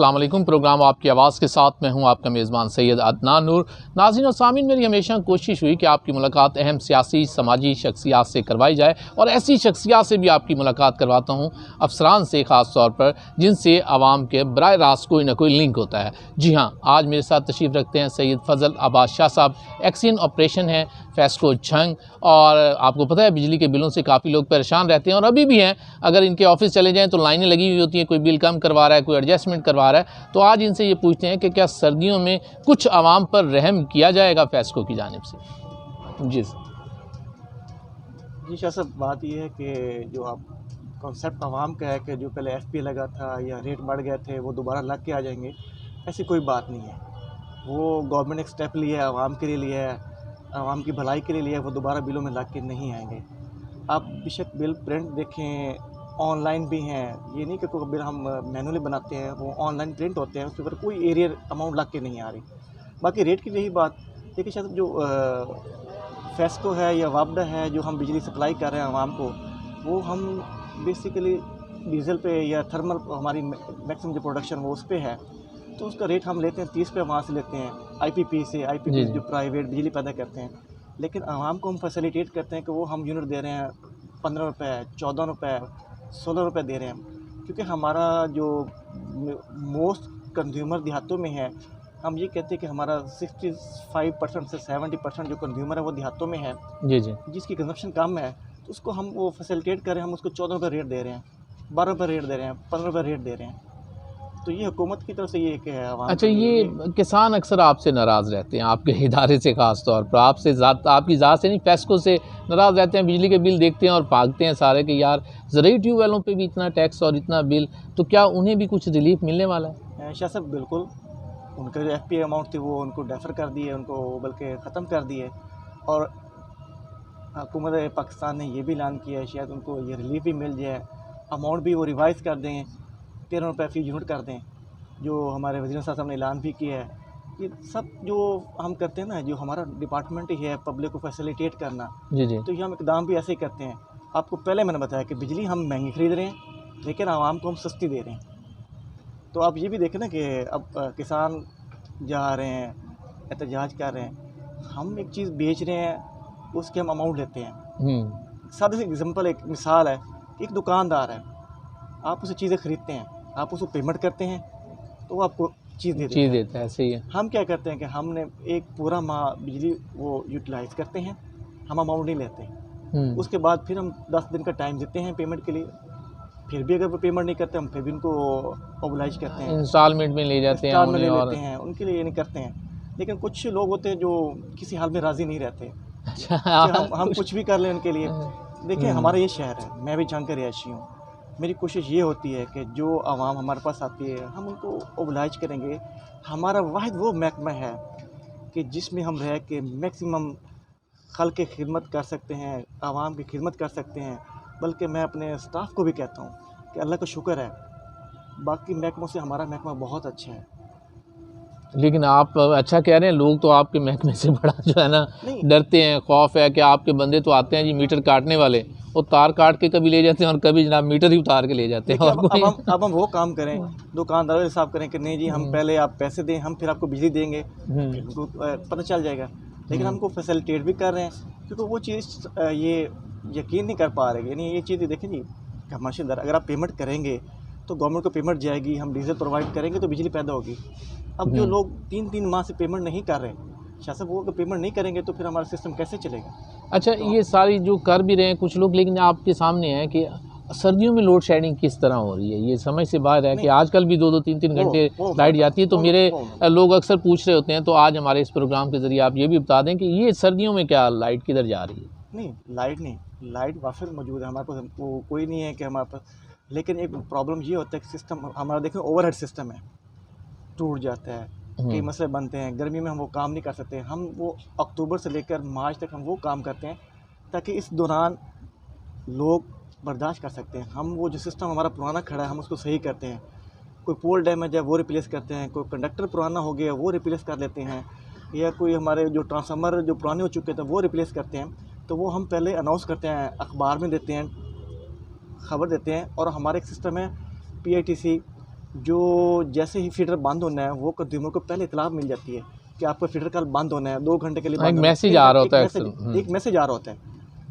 अस्सलाम वालेकुम। प्रोग्राम आपकी आवाज़ के साथ मैं हूं आपका मेज़बान सैयद अदनान नूर। नाज़रीन और सामीन, मेरी हमेशा कोशिश हुई कि आपकी मुलाकात अहम सियासी समाजी शख्सियात से करवाई जाए और ऐसी शख्सियात से भी आपकी मुलाकात करवाता हूं, अफसरान से ख़ास तौर पर, जिनसे आवाम के बराह रास्त कोई ना कोई लिंक होता है। जी हाँ, आज मेरे साथ तशरीफ़ रखते हैं सैयद फ़ज़ल अब्बास शाह साहब। एक्सियन ऑपरेशन है फेस्को झंग, और आपको पता है बिजली के बिलों से काफ़ी लोग परेशान रहते हैं और अभी भी हैं। अगर इनके ऑफिस चले जाएँ तो लाइनें लगी हुई होती हैं, कोई बिल कम करवा रहा है, कोई एडजस्टमेंट करवा रहा है। तो आज इनसे ये पूछते हैं कि क्या सर्दियों में कुछ आवाम पर रहम किया जाएगा फेस्को की जानिब से। जी शाह साहब, बात ये है कि जो आप कॉन्सेप्ट आवाम का है कि जो पहले एफपीए लगा था या रेट बढ़ गए थे वो दोबारा लग के आ जाएंगे, ऐसी कोई बात नहीं है। वो गवर्नमेंट ने एक स्टेप लिया है, आवाम के लिए लिया है, आवाम की भलाई के लिए लिया है, वो दोबारा बिलों में लग के नहीं आएंगे। आप बेशक बिल प्रिंट देखें, ऑनलाइन भी हैं, ये नहीं कि कोई बिल हम मैनुअली बनाते हैं, वो ऑनलाइन प्रिंट होते हैं, उसके ऊपर कोई एरियर अमाउंट लग के नहीं आ रही। बाकी रेट की यही बात देखिए शायद जो फेस्को है या वापडा है जो हम बिजली सप्लाई कर रहे हैं आवाम को, वो हम बेसिकली डीजल पे या थर्मल हमारी मैक्सिमम जो प्रोडक्शन वो उस पर है, तो उसका रेट हम लेते हैं 30 पे, वहाँ से लेते हैं आईपीपी से। आईपीपी जो प्राइवेट बिजली पैदा करते हैं, लेकिन आवाम को हम फैसिलिटेट करते हैं कि वो हम यूनिट दे रहे हैं 15 रुपये, 14 रुपये, 16 रुपये दे रहे हैं, क्योंकि हमारा जो मोस्ट कंज्यूमर देहातों में है। हम ये कहते हैं कि हमारा 65% से 70% जो कंज्यूमर है वो देहातों में है, जी जी, जिसकी कंजप्शन कम है, तो उसको हम वो फैसिलिटेट करें, हम उसको 14 रुपये रेट दे रहे हैं, 12 रुपये रेट दे रहे हैं, 15 रुपये रेट दे रहे हैं। तो ये हुकूमत की तरफ से ये कि है आवाम। अच्छा, ये किसान अक्सर आपसे नाराज़ रहते हैं, आपके इदारे से ख़ास तौर पर, आपसे आपकी ज़ात से नहीं, फेस्को से नाराज़ रहते हैं। बिजली के बिल देखते हैं और भागते हैं सारे कि यार ज़रूरी ट्यूबवेलों पे भी इतना टैक्स और इतना बिल, तो क्या उन्हें भी कुछ रिलीफ मिलने वाला है? शाह साहब, बिल्कुल। उनका जो एफपीए अमाउंट थी वो उनको डेफर कर दिए, उनको बल्कि ख़त्म कर दिए, और हुकूमत पाकिस्तान ने ये भी ऐलान किया है शायद उनको ये रिलीफ भी मिल जाए, अमाउंट भी वो रिवाइज़ कर दें, 13 रुपये फ़ी यूनिट कर दें, जो हमारे वज़ीर साहब ने ऐलान भी किया है। ये सब जो हम करते हैं ना, जो हमारा डिपार्टमेंट ही है पब्लिक को फैसिलिटेट करना, जी जी, तो ये हम इकदाम भी ऐसे ही करते हैं। आपको पहले मैंने बताया कि बिजली हम महंगी ख़रीद रहे हैं, लेकिन आवाम को हम सस्ती दे रहे हैं। तो आप ये भी देखें ना कि अब किसान जा रहे हैं, एहतजाज कर रहे हैं, हम एक चीज़ बेच रहे हैं, उसके हम अमाउंट लेते हैं। सादे से एग्जांपल, एक मिसाल है, एक दुकानदार है, आप उसे चीज़ें ख़रीदते हैं, आप उसको पेमेंट करते हैं, तो वो आपको चीज़ देता है। ऐसे ही है। हम क्या करते हैं कि हमने एक पूरा माह बिजली वो यूटिलाइज़ करते हैं, हम अमाउंट नहीं लेते। उसके बाद फिर हम 10 दिन का टाइम देते हैं पेमेंट के लिए, फिर भी अगर वो पेमेंट नहीं करते, हम फिर भी उनको ओबलाइज करते हैं, इंस्टॉलमेंट में ले जाते हैं, ले लेते हैं, उनके लिए ये नहीं करते हैं। लेकिन कुछ लोग होते हैं जो किसी हाल में राज़ी नहीं रहते। अच्छा, हम कुछ भी कर लें उनके लिए। देखिए, हमारा ये शहर है, मैं भी झंग का रिहायशी हूँ। मेरी कोशिश ये होती है कि जो आवाम हमारे पास आती है, हम उनको ओबलाइज करेंगे। हमारा वाहिद वो महकमा है कि जिसमें हम रह के मैक्सिमम खल्क़ की खिदमत कर सकते हैं, आवाम की खिदमत कर सकते हैं। बल्कि मैं अपने स्टाफ को भी कहता हूँ कि अल्लाह का शुक्र है, बाकी महकमों से हमारा महकमा बहुत अच्छा है। लेकिन आप अच्छा कह रहे हैं, लोग तो आपके महकमे से बड़ा जो है ना डरते हैं, खौफ है कि आपके बंदे तो आते हैं जी मीटर काटने वाले, वो तार काट के कभी ले जाते हैं और कभी जनाब मीटर ही उतार के ले जाते हैं। अब हम वो काम करें, दुकानदारों के साथ करें कि नहीं जी, हम पहले आप पैसे दें, हम फिर आपको बिजली देंगे, फिर उनको पता चल जाएगा। लेकिन हमको फैसिलिटेट भी कर रहे हैं, क्योंकि वो चीज़ ये यकीन नहीं कर पा रहे। यानी ये चीज़ देखें जी, कमर्शियल अगर आप पेमेंट करेंगे तो गवर्नमेंट को पेमेंट जाएगी, हम डीजल प्रोवाइड करेंगे तो बिजली पैदा होगी। अब जो लोग 3-3 माह से पेमेंट नहीं कर रहे, शाह साहब, वो अगर पेमेंट नहीं करेंगे तो फिर हमारा सिस्टम कैसे चलेगा? अच्छा, ये सारी जो कर भी रहे हैं कुछ लोग, लेकिन आपके सामने है कि सर्दियों में लोड शेडिंग किस तरह हो रही है, ये समझ से बाहर है कि आजकल भी 2-2 3-3 घंटे लाइट जाती है। तो मेरे लोग अक्सर पूछ रहे होते हैं, तो आज हमारे इस प्रोग्राम के ज़रिए आप ये भी बता दें कि ये सर्दियों में क्या लाइट किधर जा रही है? नहीं, लाइट वाफिर मौजूद है हमारे पास, वो कोई नहीं है कि हमारे पास। लेकिन एक प्रॉब्लम ये होता है कि सिस्टम हमारा देखें ओवरहेड सिस्टम है, टूट जाता है, कई मसले बनते हैं। गर्मी में हम वो काम नहीं कर सकते। हम वो अक्टूबर से लेकर मार्च तक हम वो काम करते हैं ताकि इस दौरान लोग बर्दाश्त कर सकते हैं। हम वो जो सिस्टम हमारा पुराना खड़ा है, हम उसको सही करते हैं। कोई पोल डैमेज है वो रिप्लेस करते हैं, कोई कंडक्टर पुराना हो गया वो रिप्लेस कर लेते हैं, या कोई हमारे जो ट्रांसफार्मर जो पुराने हो चुके थे वो रिप्लेस करते हैं। तो वो हम पहले अनाउंस करते हैं, अखबार में देते हैं, ख़बर देते हैं। और हमारा एक सिस्टम है PITC जो जैसे ही फीडर बंद होना है वो कंज्यूमर को पहले इतला मिल जाती है कि आपका फीडर कल बंद होना है, 2 घंटे के लिए एक बंद होना है। मैसेज आ रहा होता है एक मैसेज आ रहा होता है।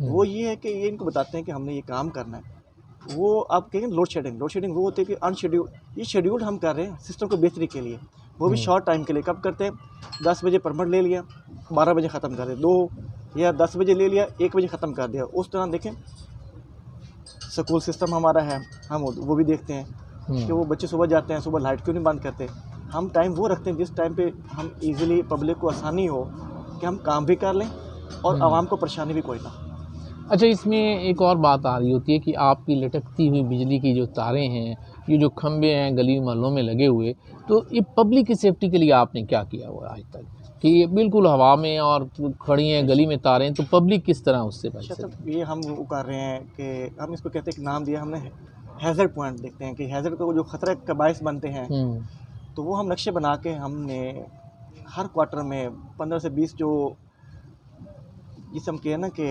वो ये है कि ये इनको बताते हैं कि हमने ये काम करना है। वो आप कहेंगे लोड शेडिंग वो होती है कि अनशेड्यूल, ये शेड्यूल हम कर रहे हैं सिस्टम को बेहतरी के लिए, वो भी शॉर्ट टाइम के लिए। कब करते हैं? 10 बजे परमिट ले लिया, 12 बजे ख़त्म कर दिया, 2 या 10 बजे ले लिया, 1 बजे ख़त्म कर दिया। उस तरह देखें स्कूल सिस्टम हमारा है, हम वो भी देखते हैं कि वो बच्चे सुबह जाते हैं, सुबह लाइट क्यों नहीं बंद करते। हम टाइम वो रखते हैं जिस टाइम पे हम इजीली पब्लिक को आसानी हो कि हम काम भी कर लें और आवाम को परेशानी भी कोई ना। अच्छा, इसमें एक और बात आ रही होती है कि आपकी लटकती हुई बिजली की जो तारें हैं, ये जो खंभे हैं गली मोहल्लों में लगे हुए, तो ये पब्लिक की सेफ्टी के लिए आपने क्या किया हुआ आज तक कि ये बिल्कुल हवा में और खड़ी हैं गली में तारें, तो पब्लिक किस तरह उससे बच अच्छा, सके? ये हम वो कर रहे हैं कि हम इसको कहते हैं कि नाम दिया हमने हैज़र्ड पॉइंट। देखते हैं कि हैज़र्ड को जो ख़तरे का बायस बनते हैं, तो वो हम नक्शे बना के हमने हर क्वार्टर में 15 से 20 जो जिसे हम कहें ना कि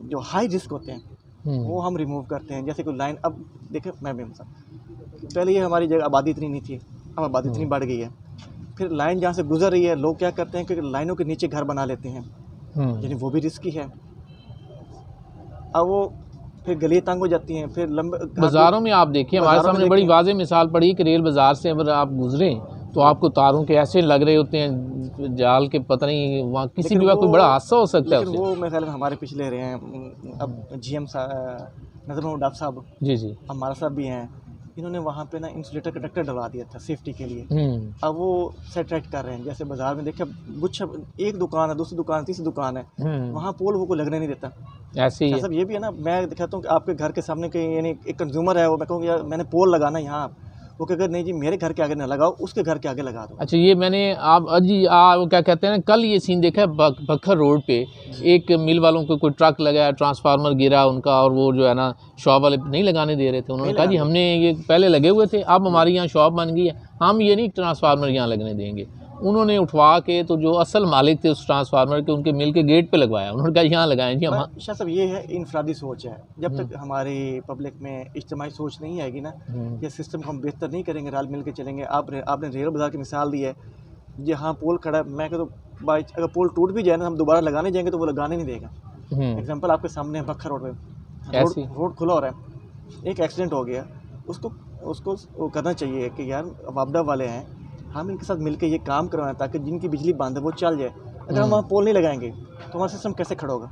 जो हाई रिस्क होते हैं वो हम रिमूव करते हैं। जैसे कोई लाइन, अब देखें मैं भी पहले ये हमारी जगह आबादी इतनी नहीं थी, अब आबादी इतनी बढ़ गई है। फिर लाइन जहाँ से गुजर रही है, लोग क्या करते हैं कि लाइनों के नीचे घर बना लेते हैं, यानी वो भी रिस्की है। अब वो फिर गली तंग हो जाती हैं, फिर लंबे बाज़ारों में आप देखिए, हमारे सामने बड़ी वाज़ेह मिसाल पड़ी कि रेल बाज़ार से अगर आप गुजरें तो आपको तारों के ऐसे लग रहे होते हैं जाल के, पता नहीं वहाँ किसी भी वक्त कोई बड़ा हादसा हो सकता है। वो मेरे ख्याल में हमारे पिछले रहे हैं, अब GM नजर मोहम्मद डाब साहब, जी हमारा साहब भी हैं, इन्होंने वहाँ पे ना इंसुलेटर कंडक्टर डलवा दिया था सेफ्टी के लिए। अब वो सेट कर रहे हैं। जैसे बाजार में देखिए गुच्छा, एक दुकान है, दूसरी दुकान, तीसरी दुकान है, वहाँ पोल वो को लगने नहीं देता। ऐसे ही सब ये भी है ना, मैं दिखाता हूँ कि आपके घर के सामने कहीं यानी एक कंज्यूमर है, वो मैं कहूँ यार मैंने पोल लगाना यहाँ, वो कहेगा नहीं जी मेरे घर के आगे ना लगाओ, उसके घर के आगे लगा दो। अच्छा, ये मैंने आप जी वो क्या कहते हैं ना, कल ये सीन देखा है बखर रोड पे, एक मिल वालों को कोई ट्रक लगाया, ट्रांसफार्मर गिरा उनका, और वो जो है ना शॉप वाले नहीं लगाने दे रहे थे। उन्होंने कहा जी हमने ये पहले लगे हुए थे, अब हमारी यहाँ शॉप बन गई है, हम ये नहीं ट्रांसफार्मर यहाँ लगने देंगे। उन्होंने उठवा के तो जो असल मालिक थे उस ट्रांसफार्मर के, उनके मिल के गेट पे लगवाया। उन्होंने कहा यहाँ लगाएं जी हम। शाह साहब ये है इनफरादी सोच है, जब तक हमारी पब्लिक में इज्तिमाई सोच नहीं आएगी ना, ये सिस्टम को हम बेहतर नहीं करेंगे, रल मिल के चलेंगे। आपने रेल बाज़ार की मिसाल दी है, जहाँ पोल खड़ा है, मैं कहता हूँ बाई अगर पोल टूट भी जाए ना, हम दोबारा लगाने जाएंगे तो वो लगाने नहीं देगा। एग्जाम्पल आपके सामने है बखर रोड पे, रोड खुला हो रहा है, एक एक्सीडेंट हो गया, उसको करना चाहिए कि यार वापडा वाले हैं, हम इनके साथ मिलकर ये काम करवाएं ताकि जिनकी बिजली बंद है वो चल जाए। अगर हम वहाँ पोल नहीं लगाएंगे तो हमारा सिस्टम कैसे खड़ा होगा?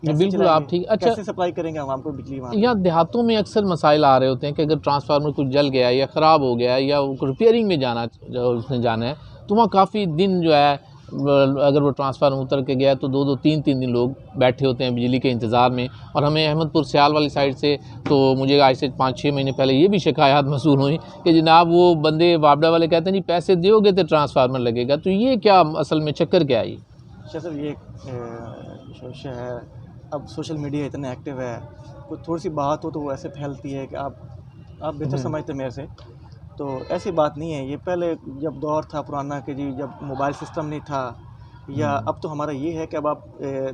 बिल्कुल आप ठीक। अच्छा, कैसे सप्लाई करेंगे हम आपको बिजली वहाँ? यहाँ देहातों में अक्सर मसाइल आ रहे होते हैं कि अगर ट्रांसफार्मर कुछ जल गया या ख़राब हो गया या रिपेयरिंग में उसने जाना है, तो वहाँ काफ़ी दिन जो है, अगर वो ट्रांसफार्मर उतर के गया तो 2-2 3-3 दिन लोग बैठे होते हैं बिजली के इंतज़ार में। और हमें अहमदपुर सियाल वाली साइड से तो मुझे आज से 5-6 महीने पहले ये भी शिकायत मसूल हुई कि जनाब वो बंदे वापडा वाले कहते हैं जी पैसे दोगे तो ट्रांसफार्मर लगेगा। तो ये क्या असल में चक्कर क्या है? सर ये सोशल है, अब सोशल मीडिया इतना एक्टिव है, कोई थोड़ी सी बात हो तो वो ऐसे फैलती है कि आप बेहतर समझते मेरे से, तो ऐसी बात नहीं है। ये पहले जब दौर था पुराना कि जी जब मोबाइल सिस्टम नहीं था, या अब तो हमारा ये है कि अब आप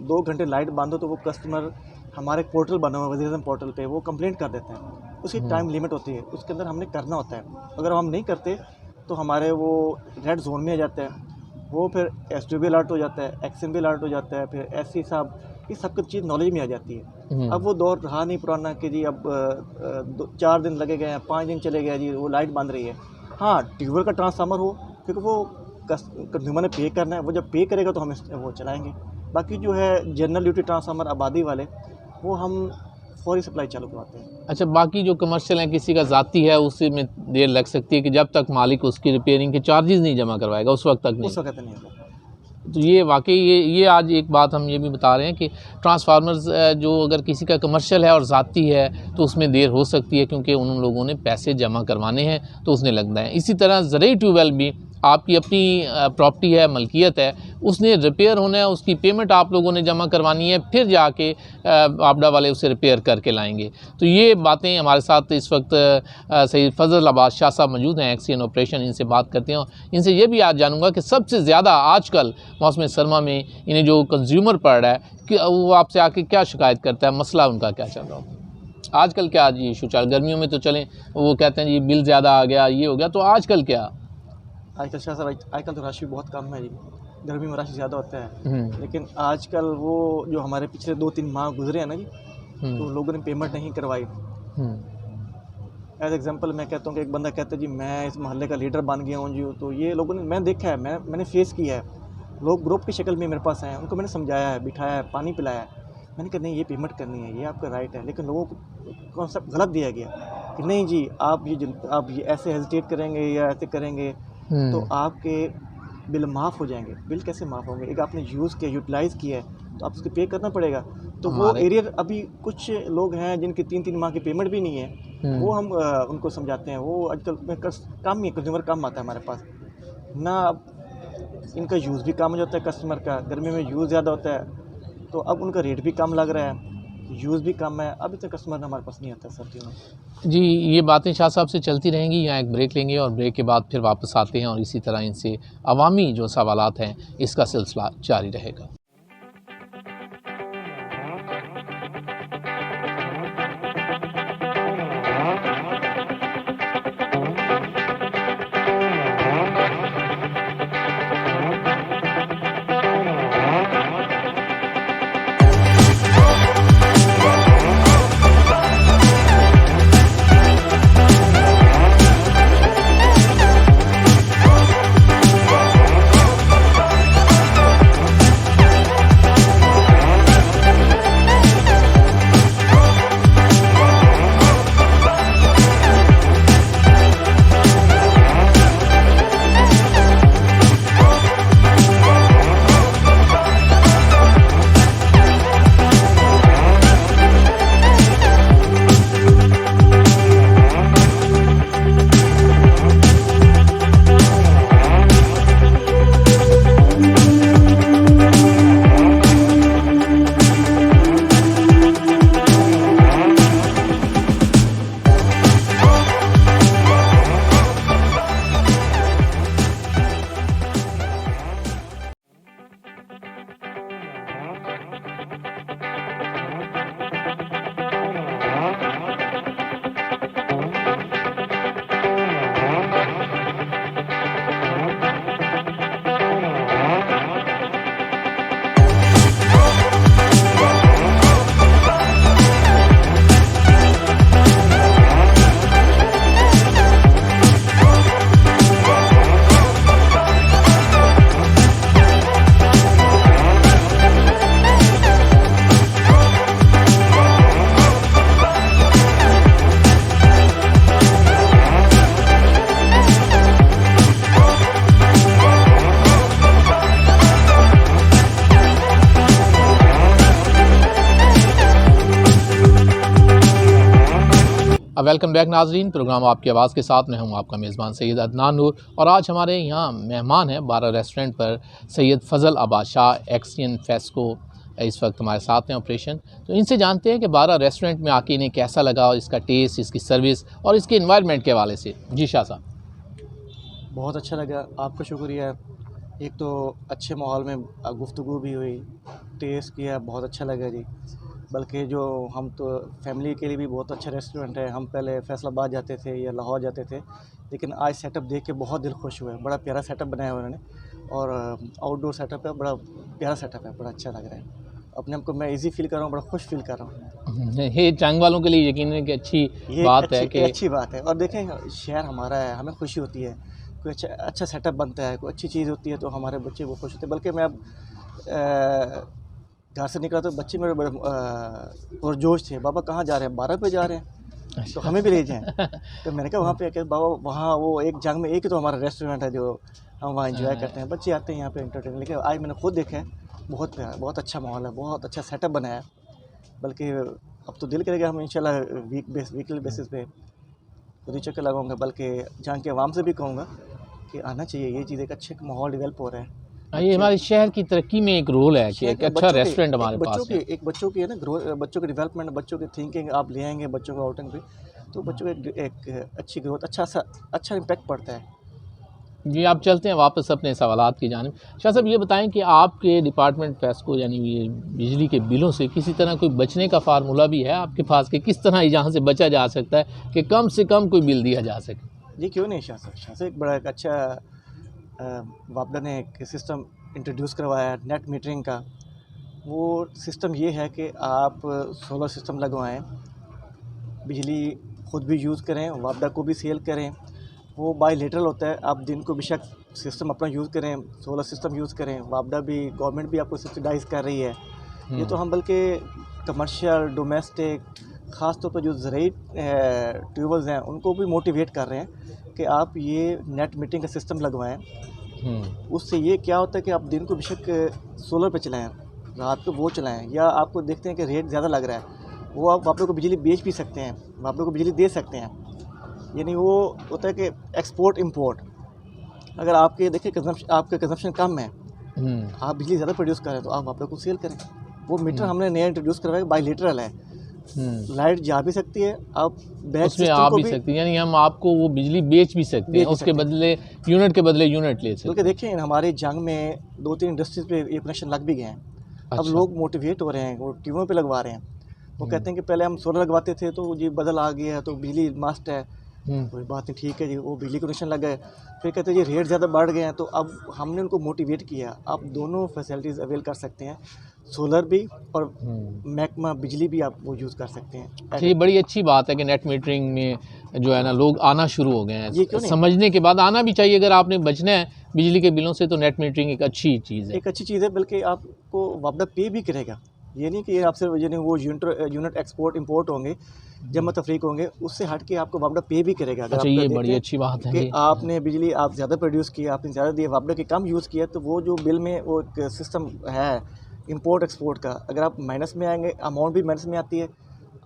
2 घंटे लाइट बंद हो तो वो कस्टमर, हमारे पोर्टल बना हुआ है वज़ीर-ए-आज़म पोर्टल पे, वो कंप्लेंट कर देते हैं। उसकी टाइम लिमिट होती है, उसके अंदर हमने करना होता है। अगर हम नहीं करते तो हमारे वो रेड जोन में आ जाता है, वो फिर SDO भी अलर्ट हो जाता है, एक्शन भी अलर्ट हो जाता है, फिर SC साहब, ये सब कुछ चीज़ नॉलेज में आ जाती है। अब वो दौर रहा नहीं पुराना कि जी अब 4 दिन लगे गए हैं, 5 दिन चले गए जी वो लाइट बंद रही है। हाँ, ट्यूबवेल का ट्रांसफार्मर हो, क्योंकि वो कंज्यूमर ने पे करना है, वो जब पे करेगा तो हम वो चलाएँगे। बाकी जो है जनरल ड्यूटी ट्रांसफार्मर आबादी वाले, वो हम फौरी सप्लाई चालू करवाते हैं। अच्छा, बाकी जो कमर्शियल है, किसी का ज़ाती है, उससे में देर लग सकती है कि जब तक मालिक उसकी रिपेयरिंग के चार्जेस नहीं जमा करवाएगा उस वक्त तक नहीं। उस वक्त नहीं होगा। तो ये वाकई ये आज एक बात हम ये भी बता रहे हैं कि ट्रांसफार्मर्स जो अगर किसी का कमर्शियल है और ज़ाती है तो उसमें देर हो सकती है, क्योंकि उन लोगों ने पैसे जमा करवाने हैं तो उसने लगना है। इसी तरह ज़रूरी ट्यूबवेल भी आपकी अपनी प्रॉपर्टी है, मलकियत है, उसने रिपेयर होना है, उसकी पेमेंट आप लोगों ने जमा करवानी है, फिर जाके आपदा वाले उसे रिपेयर करके लाएंगे। तो ये बातें हमारे साथ इस वक्त सैयद फजल अब्बास शाह साहब मौजूद हैं, एक्सीएन ऑपरेशन, इनसे बात करते हैं। इनसे ये भी आज जानूँगा कि सबसे ज़्यादा आजकल मौसम सरमा में इन्हें जो कंज्यूमर पड़ रहा है कि वो आपसे आके क्या शिकायत करता है, मसला उनका क्या चल रहा है? आजकल क्या जी इशू चल, गर्मियों में तो चलें वो कहते हैं जी बिल ज़्यादा आ गया, ये हो गया, तो आजकल क्या? आजकल शाह साहब, आजकल तो रश भी बहुत कम है जी। गर्मी में रश ज़्यादा होता है, हम्म, लेकिन आजकल वो जो हमारे पिछले 2-3 माह गुजरे हैं ना जी, तो लोगों ने पेमेंट नहीं करवाई। हम्म, एज एग्जांपल मैं कहता हूँ कि एक बंदा कहता है जी मैं इस मोहल्ले का लीडर बन गया हूँ जी, तो ये लोगों ने, मैं देखा है, मैंने फेस किया है, लोग ग्रुप की शक्ल में मेरे पास आए हैं, उनको मैंने समझाया है, बिठाया है, पानी पिलाया है, मैंने कहा नहीं ये पेमेंट करनी है, ये आपका राइट है, लेकिन लोगों को कॉन्सेप्ट गलत दिया गया कि नहीं जी आप ये ऐसे हेजिटेट करेंगे या ऐसे करेंगे तो आपके बिल माफ़ हो जाएंगे। बिल कैसे माफ़ होंगे? एक आपने यूज़ किया, यूटिलाइज़ किया है, तो आप उसको पे करना पड़ेगा। तो वो हमारे एरियर अभी कुछ लोग हैं जिनकी 3-3 माह की पेमेंट भी नहीं है, वो हम उनको समझाते हैं। वो आजकल में कम ही कंज्यूमर कम आता है हमारे पास ना, अब इनका यूज़ भी कम हो जाता है कस्टमर का, गर्मी में यूज़ ज़्यादा होता है, तो अब उनका रेट भी कम लग रहा है, यूज़ भी कम है, अब इतना कस्टमर हमारे पास नहीं आता सर्दियों में। जी, ये बातें शाह साहब से चलती रहेंगी। यहाँ एक ब्रेक लेंगे और ब्रेक के बाद फिर वापस आते हैं और इसी तरह इनसे अवामी जो सवालात हैं इसका सिलसिला जारी रहेगा। वेलकम बैक नाजरीन, प्रोग्राम आपकी आवाज़ के साथ मैं हूं आपका मेज़बान सैयद अदनान नूर और आज हमारे यहाँ मेहमान हैं बारा रेस्टोरेंट पर सैयद फ़ज़ल अब्बास शाह एक्सियन फेस्को इस वक्त हमारे साथ हैं ऑपरेशन। तो इनसे जानते हैं कि बारा रेस्टोरेंट में आके इन्हें कैसा लगा और इसका टेस्ट, इसकी सर्विस और इसके इन्वायरमेंट के हवाले से। जी शाह साहब। बहुत अच्छा लगा, आपका शुक्रिया। एक तो अच्छे माहौल में गुफ्तगू भी हुई, टेस्ट किया, बहुत अच्छा लगा जी। बल्कि जो हम तो फैमिली के लिए भी बहुत अच्छा रेस्टोरेंट है। हम पहले फैसलाबाद जाते थे या लाहौर जाते थे, लेकिन आज सेटअप देख के बहुत दिल खुश हुआ है। बड़ा प्यारा सेटअप बनाया है उन्होंने और आउटडोर सेटअप है, बड़ा प्यारा सेटअप है, बड़ा अच्छा लग रहा है। अपने आप को मैं इजी फील कर रहा हूँ, बड़ा खुश फील कर रहा हूँ। ये चांग वालों के लिए यकीन है कि अच्छी बात है कि अच्छी बात है। और देखें शहर हमारा है, हमें खुशी होती है, कोई अच्छा सेटअप बनता है, कोई अच्छी चीज़ होती है तो हमारे बच्चे वो खुश होते हैं। बल्कि मैं अब घर से निकला तो बच्चे मेरे बड़े पुरजोश थे, बाबा कहाँ जा रहे हैं, 12 पे जा रहे हैं तो हमें भी ले जाएं। तो मैंने कहा वहाँ पे क्या बाबा, वहाँ वो एक जंग में एक ही तो हमारा रेस्टोरेंट है जो हम वहाँ एंजॉय करते हैं, बच्चे आते हैं यहाँ पे एंटरटेन। लेकिन आज मैंने खुद देखा है, बहुत प्यारा, बहुत अच्छा माहौल है, बहुत अच्छा सेटअप बनाया है। बल्कि अब तो दिल करेगा हम इंशाल्लाह वीकली बेसिस पे खुद ही चक्कर लगाऊंगा। बल्कि जहाँ के आवाम से भी कहूँगा कि आना चाहिए, ये चीज़ एक अच्छे माहौल डेवलप हो रहा है। ये हमारे शहर की तरक्की में एक रोल है कि एक अच्छा रेस्टोरेंट हमारे पास है। एक बच्चों की है ना ग्रोथ, बच्चों की डेवलपमेंट, बच्चों की थिंकिंग आप ले आएंगे बच्चों को आउटिंग पे, तो बच्चों को एक अच्छी ग्रोथ, अच्छा इम्पैक्ट पड़ता है। जी, आप चलते हैं वापस अपने सवालात की जानिब। शाह साहब ये बताएं कि आपके डिपार्टमेंट फेस्को यानी ये बिजली के बिलों से किसी तरह कोई बचने का फार्मूला भी है आपके पास कि किस तरह यहाँ से बचा जा सकता है कि कम से कम कोई बिल दिया जा सके? जी क्यों नहीं शाह साहब एक बड़ा एक अच्छा वापडा ने एक सिस्टम इंट्रोड्यूस करवाया है नेट मीटरिंग का। वो सिस्टम ये है कि आप सोलर सिस्टम लगवाएं, बिजली खुद भी यूज़ करें, वापडा को भी सेल करें। वो बायलैटरल होता है, आप दिन को बेशक सिस्टम अपना यूज़ करें, सोलर सिस्टम यूज़ करें, वापडा भी गवर्नमेंट भी आपको सब्सिडाइज़ कर रही है। ये तो हम बल्कि कमर्शियल डोमेस्टिक ख़ास तौर पर जो ज़रूरी ट्यूबवेल्स हैं उनको भी मोटिवेट कर रहे हैं कि आप ये नेट मीटरिंग का सिस्टम लगवाएं। उससे ये क्या होता है कि आप दिन को बेशक सोलर पे चलाएं, रात को वो चलाएं, या आपको देखते हैं कि रेट ज़्यादा लग रहा है, वो आप लोग को बिजली बेच भी सकते हैं, आप लोग को बिजली दे सकते हैं। यानी वो होता है कि एक्सपोर्ट इंपोर्ट। अगर आपके देखिए आपका कंजम्पशन कम है, आप बिजली ज़्यादा प्रोड्यूस करें तो आप लोग को सेल करें। वो मीटर हमने नया इंट्रोड्यूस करवाया, बायलैटरल है, लाइट जा भी सकती है, आप बैक उसमें आ भी सकती है, यानी हम आपको वो बिजली बेच भी सकते हैं, उसके बदले यूनिट के बदले यूनिट ले सकते हैं। क्योंकि देखिए हमारे जंग में 2-3 इंडस्ट्रीज पे ये कनेक्शन लग भी गए हैं। अब लोग मोटिवेट हो रहे हैं, वो ट्यूबों पे लगवा रहे हैं। वो कहते हैं कि पहले हम सोलर लगवाते थे तो जी बदल आ गया तो बिजली मस्ट है, कोई बात नहीं, ठीक है जी, वो बिजली कनेक्शन लग गए। फिर कहते हैं जी रेट ज़्यादा बढ़ गए हैं, तो अब हमने उनको मोटिवेट किया, आप दोनों फैसिलिटीज़ अवेल कर सकते हैं, सोलर भी और महकमा बिजली भी आप वो यूज़ कर सकते हैं। ये बड़ी अच्छी बात है कि नेट मीटरिंग में जो है ना लोग आना शुरू हो गए हैं, समझने के बाद आना भी चाहिए। अगर आपने बचना है बिजली के बिलों से तो नेट मीटरिंग एक अच्छी चीज़ है, एक अच्छी चीज़ है, बल्कि आपको वापडा पे भी करेगा। ये नहीं कि आपसे यानी वो यूनिट एक्सपोर्ट इंपोर्ट होंगे, जमा तफरीक होंगे, उससे हट के आपको वापडा पे भी करेगा। अच्छा, ये बड़ी अच्छी बात है कि आपने बिजली आप ज़्यादा प्रोड्यूस किया, आपने ज़्यादा दिया, वापडा के कम यूज़ किया, तो वो जो बिल में वो एक सिस्टम है इंपोर्ट एक्सपोर्ट का, अगर आप माइनस में आएंगे, अमाउंट भी माइनस में आती है,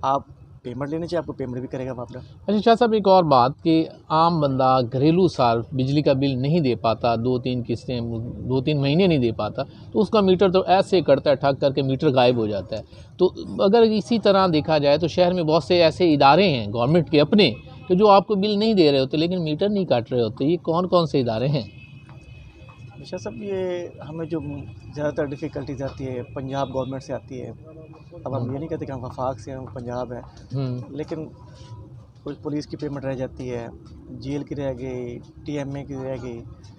आप पेमेंट लेने चाहिए, आपको पेमेंट भी करेगा वापडा। अच्छा शाह साहब, एक और बात कि आम बंदा घरेलू सार बिजली का बिल नहीं दे पाता, 2-3 किस्तें 2-3 महीने नहीं दे पाता, तो उसका मीटर तो ऐसे करता है, ठग करके मीटर गायब हो जाता है। तो अगर इसी तरह देखा जाए तो शहर में बहुत से ऐसे इदारे हैं गवर्नमेंट के अपने कि जो आपको बिल नहीं दे रहे होते लेकिन मीटर नहीं काट रहे होते। ये कौन कौन से इदारे हैं? शाह साहब, ये हमें जो ज़्यादातर डिफ़िकल्टीज आती है पंजाब गवर्नमेंट से आती है। अब हम ये नहीं कहते कि हम वफाक से हैं, पंजाब है, लेकिन कुछ पुलिस की पेमेंट रह जाती है, जेल की रह गई, TMA की रह गई।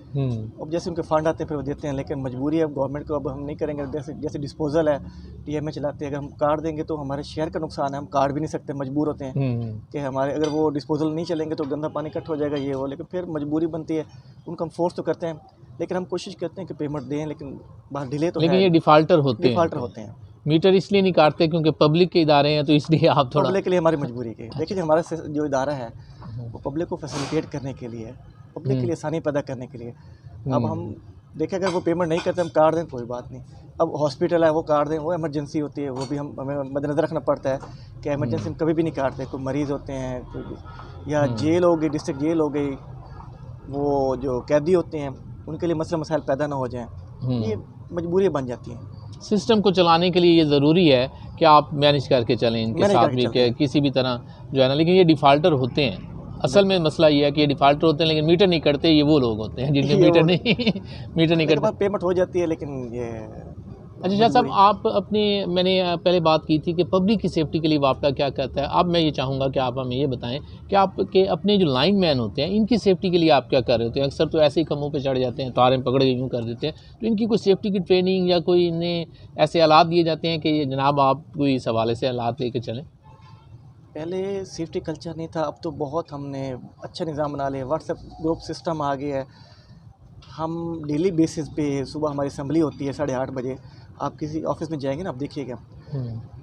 अब जैसे उनके फ़ंड आते हैं फिर वो देते हैं, लेकिन मजबूरी है गवर्नमेंट को, अब हम नहीं करेंगे। जैसे डिस्पोजल है, TMA चलाते हैं, अगर हम कार्ड देंगे तो हमारे शहर का नुकसान है, हम कार्ड भी नहीं सकते, मजबूर होते हैं कि हमारे अगर वो डिस्पोजल नहीं चलेंगे तो गंदा पानी इकट्ठा हो जाएगा, ये वो। लेकिन फिर मजबूरी बनती है, उनको हम फोर्स तो करते हैं, लेकिन हम कोशिश करते हैं कि पेमेंट दें, लेकिन बाहर डिले तो लेकिन ये डिफ़ाल्टर होते हैं। मीटर इसलिए नहीं काटते क्योंकि पब्लिक के इदारे हैं, तो इसलिए आप थोड़ा पब्लिक के लिए हमारी मजबूरी के। देखिए हमारा जो इदारा है वो पब्लिक को फैसिलिटेट करने के लिए, पब्लिक के लिए आसानी पैदा करने के लिए। अब हम देखें अगर वो पेमेंट नहीं करते, हम कार्ड दें कोई बात नहीं। अब हॉस्पिटल है, वो कार्ड दें, वो इमरजेंसी होती है, वो भी हमें मद्देनज़र रखना पड़ता है कि इमरजेंसी में कभी भी नहीं काटते। कोई मरीज़ होते हैं, कोई या जेल हो गई, डिस्ट्रिक्ट जेल हो गई, वो जो कैदी होते हैं उनके लिए मसला मसाइल पैदा ना हो जाएं, ये मजबूरियाँ बन जाती हैं। सिस्टम को चलाने के लिए ये ज़रूरी है कि आप मैनेज करके चलें इनके साथ भी कि किसी भी तरह जो है ना, लेकिन ये डिफ़ाल्टर होते हैं। असल में मसला ये है कि ये डिफ़ाल्टर होते हैं लेकिन मीटर नहीं करते, ये वो लोग होते हैं जिनके मीटर नहीं करते। पेमेंट हो जाती है लेकिन ये। अच्छा शाह साहब, आप अपने मैंने पहले बात की थी कि पब्लिक की सेफ्टी के लिए वापडा क्या कहता है। अब मैं ये चाहूँगा कि आप हमें ये बताएं कि आपके अपने जो लाइन मैन होते हैं इनकी सेफ्टी के लिए आप क्या कर रहे होते हैं? अक्सर तो ऐसे ही खम्भों पे चढ़ जाते हैं, तारें पकड़ के यूँ कर देते हैं, तो इनकी कोई सेफ्टी की ट्रेनिंग या कोई इन्हें ऐसे आलात दिए जाते हैं कि जनाब आप कोई इस हवाले से आलात लेके चलें? पहले सेफ्टी कल्चर नहीं था, अब तो बहुत हमने अच्छा निज़ाम बना लिया, व्हाट्सएप ग्रुप सिस्टम आ गया है। हम डेली बेसिस पे सुबह हमारी असम्बली होती है 8:30 बजे। आप किसी ऑफिस में जाएंगे ना, आप देखिएगा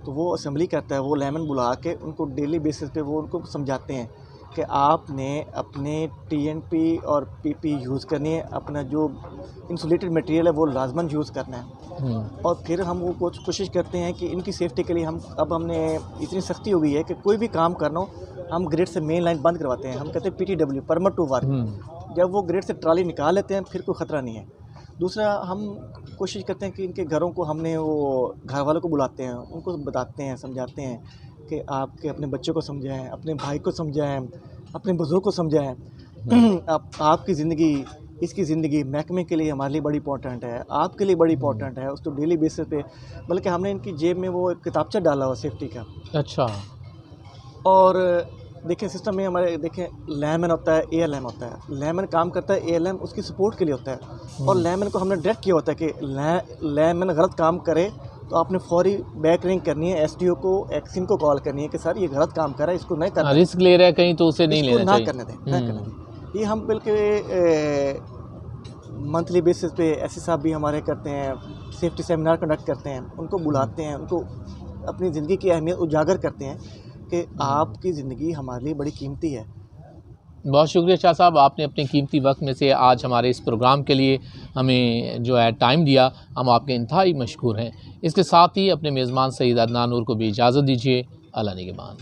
तो वो असम्बली करता है, वो लेमन बुला के उनको डेली बेसिस पे वो उनको समझाते हैं कि आपने अपने TNP और PP यूज़ करनी है, अपना जो इंसुलेटेड मटेरियल है वो लाजमन यूज़ करना है। और फिर हम वो कोशिश करते हैं कि इनकी सेफ्टी के लिए हमने इतनी सख्ती हो गई है कि कोई भी काम करना हो हम ग्रिड से मेन लाइन बंद करवाते हैं। हम कहते हैं PTW, परमिट टू वर्क। जब वो ग्रिड से ट्राली निकाल लेते हैं फिर कोई ख़तरा नहीं है। दूसरा, हम कोशिश करते हैं कि इनके घरों को हमने वो घर वालों को बुलाते हैं, उनको बताते हैं, समझाते हैं कि आपके अपने बच्चों को समझाएं, अपने भाई को समझाएं, अपने बुज़ुर्ग को समझाएं। आपकी ज़िंदगी इसकी ज़िंदगी महकमे के लिए हमारे लिए बड़ी इंपॉर्टेंट है, आपके लिए बड़ी इंपॉर्टेंट है। उसको डेली बेसिस पे, बल्कि हमने इनकी जेब में वो एक किताबचा डाला हुआ सेफ्टी का। अच्छा। और देखें सिस्टम में हमारे, देखें लैमन होता है, एएलएम होता है। लैमन काम करता है, एएलएम उसकी सपोर्ट के लिए होता है। और लैमन को हमने डायरेक्ट किया होता है कि लैमन गलत काम करे तो आपने फौरी बैक रिंग करनी है, एसडीओ को, एक्सिन को कॉल करनी है कि सर ये गलत काम कर रहा है, इसको नहीं करना, रिस्क ले रहा है कहीं तो उसे नहीं इसको लेना ना चाहिए। करने दें, ना करने दें। ये हम बल्कि मंथली बेसिस पे ऐसे साहब भी हमारे करते हैं, सेफ्टी सेमिनार कंडक्ट करते हैं, उनको बुलाते हैं, उनको अपनी ज़िंदगी की अहमियत उजागर करते हैं कि आपकी ज़िंदगी हमारे लिए बड़ी कीमती है। बहुत शुक्रिया शाह साहब, आपने अपने कीमती वक्त में से आज हमारे इस प्रोग्राम के लिए हमें जो है टाइम दिया, हम आपके इंतहाई मशकूर हैं। इसके साथ ही अपने मेज़बान सईद अदनान नूर को भी इजाज़त दीजिए। अल्लाह निगहबान।